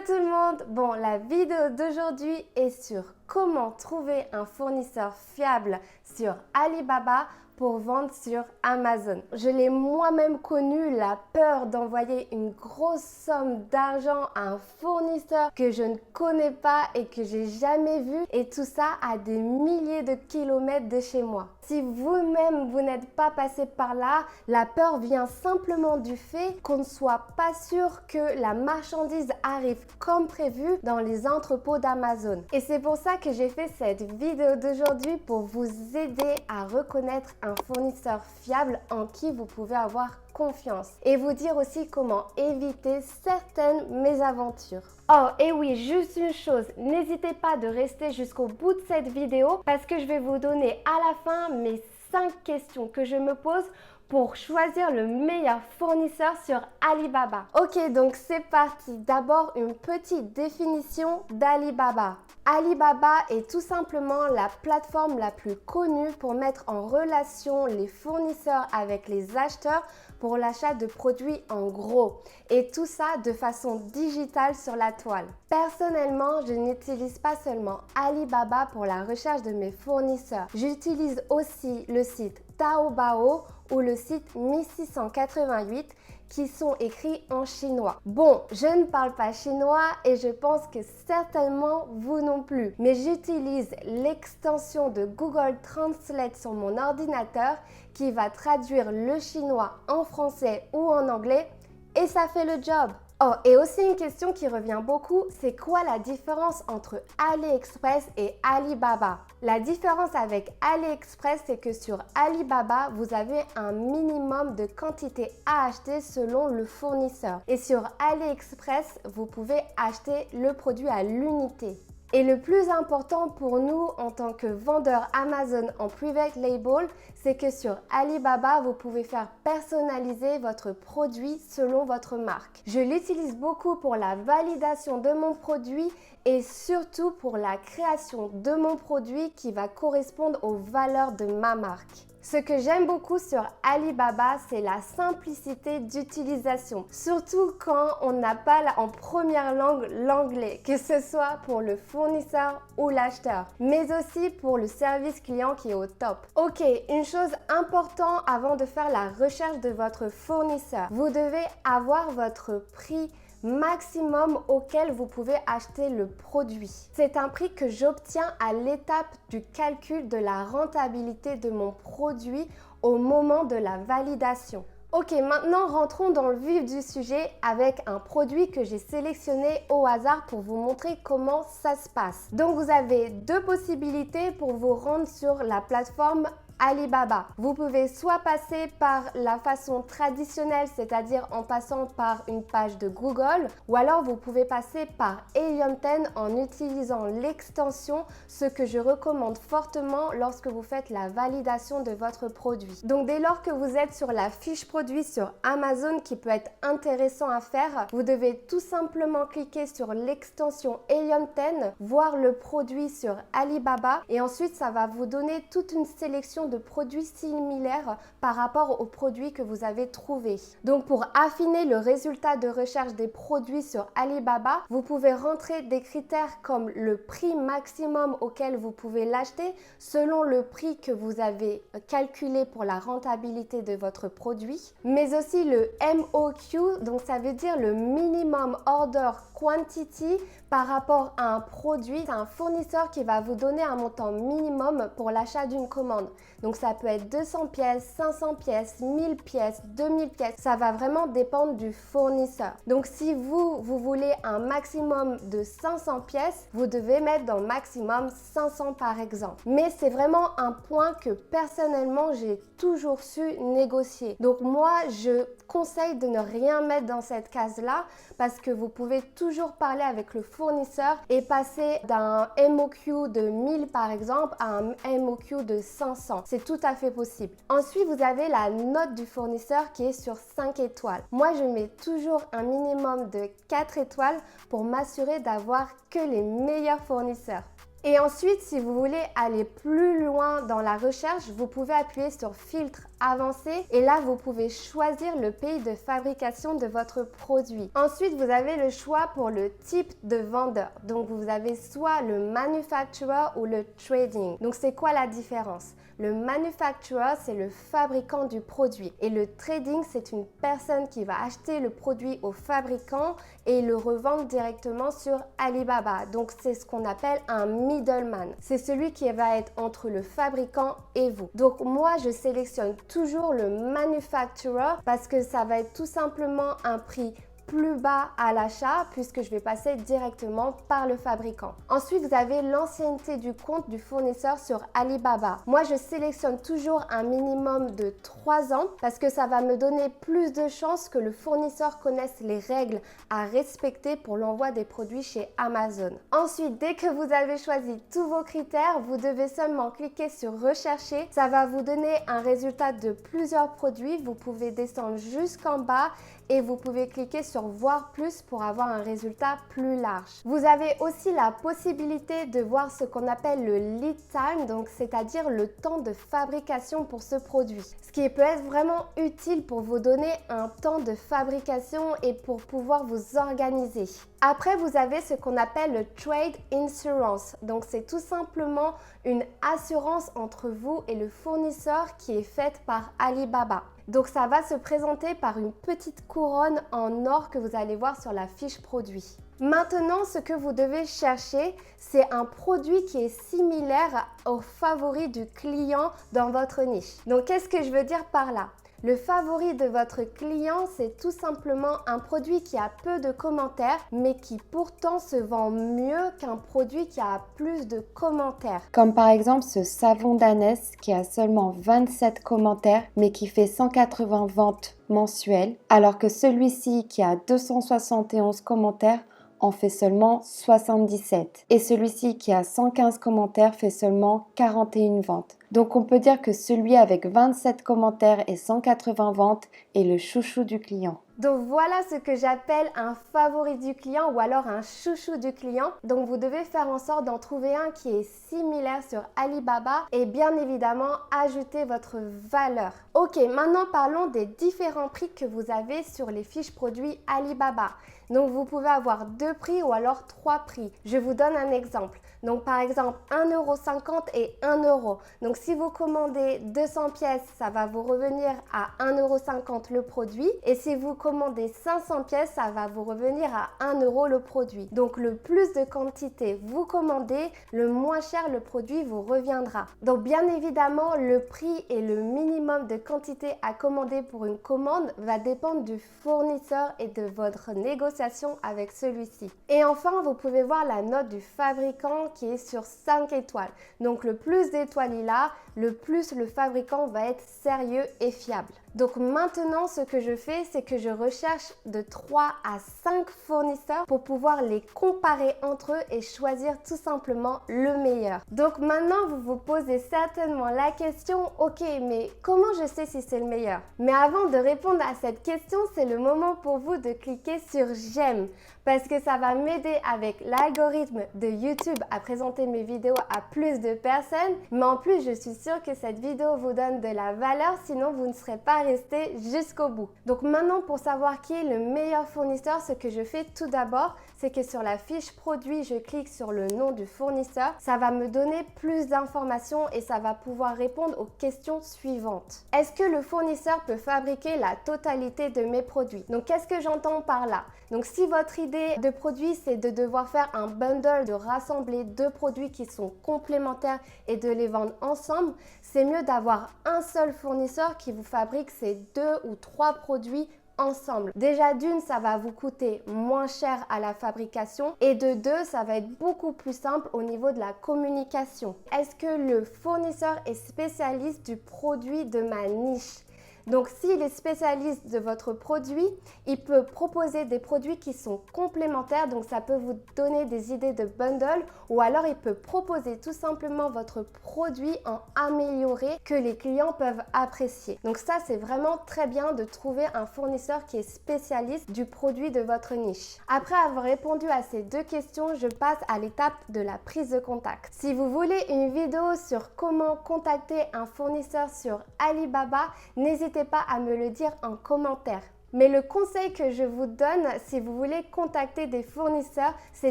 Hello tout le monde! Bon, la vidéo d'aujourd'hui est sur comment trouver un fournisseur fiable sur Alibaba pour vendre sur Amazon. Je l'ai moi-même connu, la peur d'envoyer une grosse somme d'argent à un fournisseur que je ne connais pas et que j'ai jamais vu, et tout ça à des milliers de kilomètres de chez moi. Si vous-même vous n'êtes pas passé par là, la peur vient simplement du fait qu'on ne soit pas sûr que la marchandise arrive comme prévu dans les entrepôts d'Amazon. Et c'est pour ça que j'ai fait cette vidéo d'aujourd'hui, pour vous aider à reconnaître un fournisseur fiable en qui vous pouvez avoir confiance, et vous dire aussi comment éviter certaines mésaventures. Oh, et oui, juste une chose, n'hésitez pas de rester jusqu'au bout de cette vidéo parce que je vais vous donner à la fin mes 5 questions que je me pose pour choisir le meilleur fournisseur sur Alibaba. Ok, donc c'est parti. D'abord, une petite définition d'Alibaba. Alibaba est tout simplement la plateforme la plus connue pour mettre en relation les fournisseurs avec les acheteurs pour l'achat de produits en gros, et tout ça de façon digitale sur la toile. Personnellement, je n'utilise pas seulement Alibaba pour la recherche de mes fournisseurs. J'utilise aussi le site Taobao ou le site 1688 qui sont écrits en chinois. Bon, je ne parle pas chinois et je pense que certainement vous non plus, mais j'utilise l'extension de Google Translate sur mon ordinateur qui va traduire le chinois en français ou en anglais, et ça fait le job. Oh, et aussi une question qui revient beaucoup, c'est quoi la différence entre AliExpress et Alibaba? La différence avec AliExpress, c'est que sur Alibaba, vous avez un minimum de quantité à acheter selon le fournisseur. Et sur AliExpress, vous pouvez acheter le produit à l'unité. Et le plus important pour nous en tant que vendeur Amazon en private label, c'est que sur Alibaba, vous pouvez faire personnaliser votre produit selon votre marque. Je l'utilise beaucoup pour la validation de mon produit et surtout pour la création de mon produit qui va correspondre aux valeurs de ma marque. Ce que j'aime beaucoup sur Alibaba, c'est la simplicité d'utilisation, surtout quand on n'a pas en première langue l'anglais, que ce soit pour le fournisseur ou l'acheteur, mais aussi pour le service client qui est au top. Ok, une chose importante avant de faire la recherche de votre fournisseur, vous devez avoir votre prix maximum auquel vous pouvez acheter le produit. C'est un prix que j'obtiens à l'étape du calcul de la rentabilité de mon produit au moment de la validation. Ok, maintenant rentrons dans le vif du sujet avec un produit que j'ai sélectionné au hasard pour vous montrer comment ça se passe. Donc vous avez deux possibilités pour vous rendre sur la plateforme Alibaba. Vous pouvez soit passer par la façon traditionnelle, c'est-à-dire en passant par une page de Google, ou alors vous pouvez passer par Helium 10 en utilisant l'extension, ce que je recommande fortement lorsque vous faites la validation de votre produit. Donc dès lors que vous êtes sur la fiche produit sur Amazon, qui peut être intéressant à faire, vous devez tout simplement cliquer sur l'extension Helium 10, voir le produit sur Alibaba, et ensuite ça va vous donner toute une sélection de produits similaires par rapport aux produits que vous avez trouvés. Donc pour affiner le résultat de recherche des produits sur Alibaba, vous pouvez rentrer des critères comme le prix maximum auquel vous pouvez l'acheter selon le prix que vous avez calculé pour la rentabilité de votre produit, mais aussi le MOQ, donc ça veut dire le minimum order quantity par rapport à un produit. C'est un fournisseur qui va vous donner un montant minimum pour l'achat d'une commande. Donc ça peut être 200 pièces, 500 pièces, 1000 pièces, 2000 pièces. Ça va vraiment dépendre du fournisseur. Donc si vous voulez un maximum de 500 pièces, vous devez mettre dans maximum 500 par exemple. Mais c'est vraiment un point que personnellement, j'ai toujours su négocier. Donc moi, je conseille de ne rien mettre dans cette case-là parce que vous pouvez toujours parler avec le fournisseur et passer d'un MOQ de 1000 par exemple à un MOQ de 500. C'est tout à fait possible. Ensuite, vous avez la note du fournisseur qui est sur 5 étoiles. Moi, je mets toujours un minimum de 4 étoiles pour m'assurer d'avoir que les meilleurs fournisseurs. Et ensuite, si vous voulez aller plus loin dans la recherche, vous pouvez appuyer sur filtre avancé et là, vous pouvez choisir le pays de fabrication de votre produit. Ensuite, vous avez le choix pour le type de vendeur. Donc, vous avez soit le manufacturer ou le trading. Donc, c'est quoi la différence? Le manufacturer, c'est le fabricant du produit et le trading, c'est une personne qui va acheter le produit au fabricant et le revendre directement sur Alibaba. Donc, c'est ce qu'on appelle un middleman. C'est celui qui va être entre le fabricant et vous. Donc, moi, je sélectionne toujours le manufacturer parce que ça va être tout simplement un prix plus bas à l'achat puisque je vais passer directement par le fabricant. Ensuite, vous avez l'ancienneté du compte du fournisseur sur Alibaba. Moi, je sélectionne toujours un minimum de 3 ans parce que ça va me donner plus de chances que le fournisseur connaisse les règles à respecter pour l'envoi des produits chez Amazon. Ensuite, dès que vous avez choisi tous vos critères, vous devez seulement cliquer sur rechercher. Ça va vous donner un résultat de plusieurs produits. Vous pouvez descendre jusqu'en bas et vous pouvez cliquer sur voir plus pour avoir un résultat plus large. Vous avez aussi la possibilité de voir ce qu'on appelle le lead time, donc c'est-à-dire le temps de fabrication pour ce produit. Ce qui peut être vraiment utile pour vous donner un temps de fabrication et pour pouvoir vous organiser. Après, vous avez ce qu'on appelle le trade insurance. Donc, c'est tout simplement une assurance entre vous et le fournisseur qui est faite par Alibaba. Donc, ça va se présenter par une petite couronne en or que vous allez voir sur la fiche produit. Maintenant, ce que vous devez chercher, c'est un produit qui est similaire au favori du client dans votre niche. Donc, qu'est-ce que je veux dire par là? Le favori de votre client, c'est tout simplement un produit qui a peu de commentaires, mais qui pourtant se vend mieux qu'un produit qui a plus de commentaires. Comme par exemple ce savon d'ânesse qui a seulement 27 commentaires, mais qui fait 180 ventes mensuelles, alors que celui-ci qui a 271 commentaires en fait seulement 77. Et celui-ci qui a 115 commentaires fait seulement 41 ventes. Donc on peut dire que celui avec 27 commentaires et 180 ventes est le chouchou du client. Donc voilà ce que j'appelle un favori du client ou alors un chouchou du client. Donc vous devez faire en sorte d'en trouver un qui est similaire sur Alibaba et bien évidemment ajouter votre valeur. Ok, maintenant parlons des différents prix que vous avez sur les fiches produits Alibaba. Donc vous pouvez avoir 2 prix ou alors 3 prix. Je vous donne un exemple. Donc par exemple 1,50 € et 1 €. Donc si vous commandez 200 pièces, ça va vous revenir à 1,50 € le produit. Et si vous commandez 500 pièces, ça va vous revenir à 1 € le produit. Donc le plus de quantité vous commandez, le moins cher le produit vous reviendra. Donc bien évidemment, le prix et le minimum de quantité à commander pour une commande va dépendre du fournisseur et de votre négociation avec celui-ci. Et enfin, vous pouvez voir la note du fabricant qui est sur 5 étoiles. Donc le plus d'étoiles il a, le plus le fabricant va être sérieux et fiable. Donc maintenant, ce que je fais, c'est que je recherche de 3 à 5 fournisseurs pour pouvoir les comparer entre eux et choisir tout simplement le meilleur. Donc maintenant, vous vous posez certainement la question, ok, mais comment je sais si c'est le meilleur? Mais avant de répondre à cette question, c'est le moment pour vous de cliquer sur j'aime parce que ça va m'aider avec l'algorithme de YouTube à présenter mes vidéos à plus de personnes. Mais en plus, je suis sûre que cette vidéo vous donne de la valeur, sinon vous ne serez pas resté jusqu'au bout. Donc maintenant, pour savoir qui est le meilleur fournisseur, ce que je fais tout d'abord, c'est que sur la fiche produit, je clique sur le nom du fournisseur. Ça va me donner plus d'informations et ça va pouvoir répondre aux questions suivantes. Est-ce que le fournisseur peut fabriquer la totalité de mes produits? Donc qu'est-ce que j'entends par là? Donc si votre idée de produit, c'est de devoir faire un bundle, de rassembler 2 produits qui sont complémentaires et de les vendre ensemble, c'est mieux d'avoir un seul fournisseur qui vous fabrique ces 2 ou 3 produits ensemble. Déjà d'une, ça va vous coûter moins cher à la fabrication et de 2, ça va être beaucoup plus simple au niveau de la communication. Est-ce que le fournisseur est spécialiste du produit de ma niche? Donc s'il est spécialiste de votre produit, il peut proposer des produits qui sont complémentaires, donc ça peut vous donner des idées de bundle, ou alors il peut proposer tout simplement votre produit en amélioré que les clients peuvent apprécier. Donc ça, c'est vraiment très bien de trouver un fournisseur qui est spécialiste du produit de votre niche. Après avoir répondu à ces deux questions, je passe à l'étape de la prise de contact. Si vous voulez une vidéo sur comment contacter un fournisseur sur Alibaba, n'hésitez pas à me le dire en commentaire. Mais le conseil que je vous donne si vous voulez contacter des fournisseurs, c'est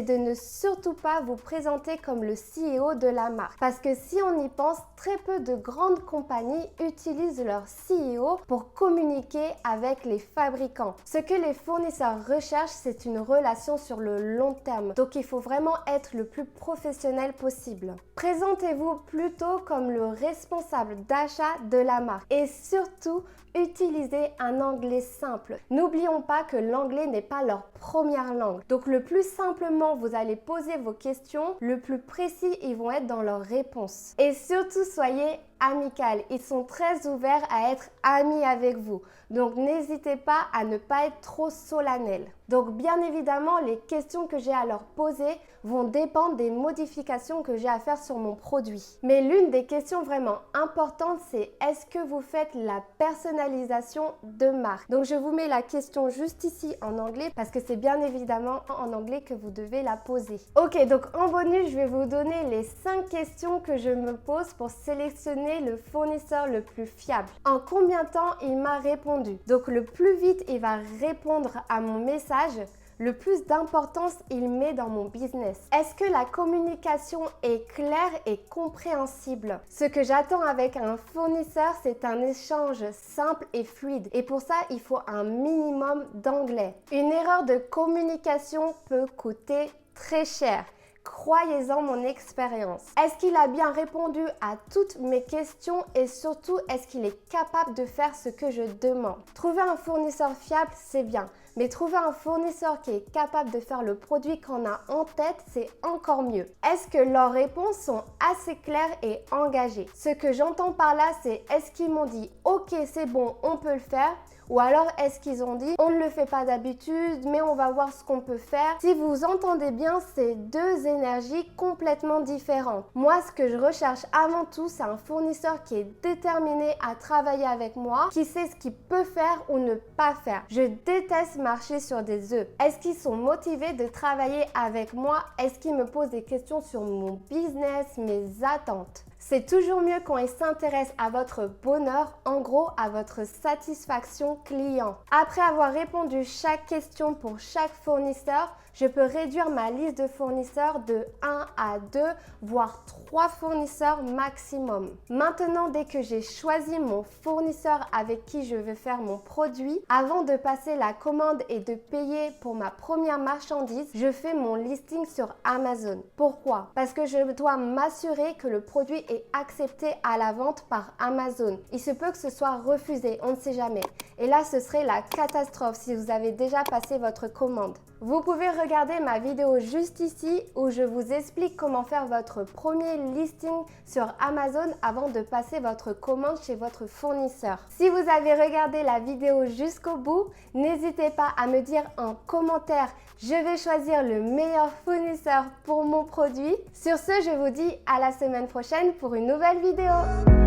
de ne surtout pas vous présenter comme le CEO de la marque. Parce que si on y pense, très peu de grandes compagnies utilisent leur CEO pour communiquer avec les fabricants. Ce que les fournisseurs recherchent, c'est une relation sur le long terme. Donc il faut vraiment être le plus professionnel possible. Présentez-vous plutôt comme le responsable d'achat de la marque. Et surtout, utilisez un anglais simple. N'oublions pas que l'anglais n'est pas leur première langue. Donc le plus simplement vous allez poser vos questions, le plus précis ils vont être dans leurs réponses. Et surtout soyez amical. Ils sont très ouverts à être amis avec vous. Donc n'hésitez pas à ne pas être trop solennel. Donc bien évidemment, les questions que j'ai à leur poser vont dépendre des modifications que j'ai à faire sur mon produit. Mais l'une des questions vraiment importantes, c'est est-ce que vous faites la personnalisation de marque? Donc je vous mets la question juste ici en anglais parce que c'est bien évidemment en anglais que vous devez la poser. Ok, donc en bonus, je vais vous donner les 5 questions que je me pose pour sélectionner le fournisseur le plus fiable. En combien de temps il m'a répondu? Donc le plus vite il va répondre à mon message, le plus d'importance il met dans mon business. Est-ce que la communication est claire et compréhensible? Ce que j'attends avec un fournisseur, c'est un échange simple et fluide. Et pour ça, il faut un minimum d'anglais. Une erreur de communication peut coûter très cher. Croyez-en mon expérience. Est-ce qu'il a bien répondu à toutes mes questions et surtout, est-ce qu'il est capable de faire ce que je demande? Trouver un fournisseur fiable, c'est bien. Mais trouver un fournisseur qui est capable de faire le produit qu'on a en tête, c'est encore mieux. Est-ce que leurs réponses sont assez claires et engagées? Ce que j'entends par là, c'est est-ce qu'ils m'ont dit « Ok, c'est bon, on peut le faire » ou alors est-ce qu'ils ont dit « On ne le fait pas d'habitude, mais on va voir ce qu'on peut faire ». Si vous entendez bien, c'est deux énergies complètement différentes. Moi, ce que je recherche avant tout, c'est un fournisseur qui est déterminé à travailler avec moi, qui sait ce qu'il peut faire ou ne pas faire. Je déteste marcher sur des œufs. Est-ce qu'ils sont motivés de travailler avec moi? Est-ce qu'ils me posent des questions sur mon business, mes attentes? C'est toujours mieux quand ils s'intéressent à votre bonheur, en gros à votre satisfaction client. Après avoir répondu chaque question pour chaque fournisseur, je peux réduire ma liste de fournisseurs de 1 à 2, voire 3 fournisseurs maximum. Maintenant, dès que j'ai choisi mon fournisseur avec qui je veux faire mon produit, avant de passer la commande et de payer pour ma première marchandise, je fais mon listing sur Amazon. Pourquoi? Parce que je dois m'assurer que le produit est accepté à la vente par Amazon. Il se peut que ce soit refusé, on ne sait jamais. Et là, ce serait la catastrophe si vous avez déjà passé votre commande. Vous pouvez regarder ma vidéo juste ici où je vous explique comment faire votre premier listing sur Amazon avant de passer votre commande chez votre fournisseur. Si vous avez regardé la vidéo jusqu'au bout, n'hésitez pas à me dire en commentaire « Je vais choisir le meilleur fournisseur pour mon produit ». Sur ce, je vous dis à la semaine prochaine pour une nouvelle vidéo.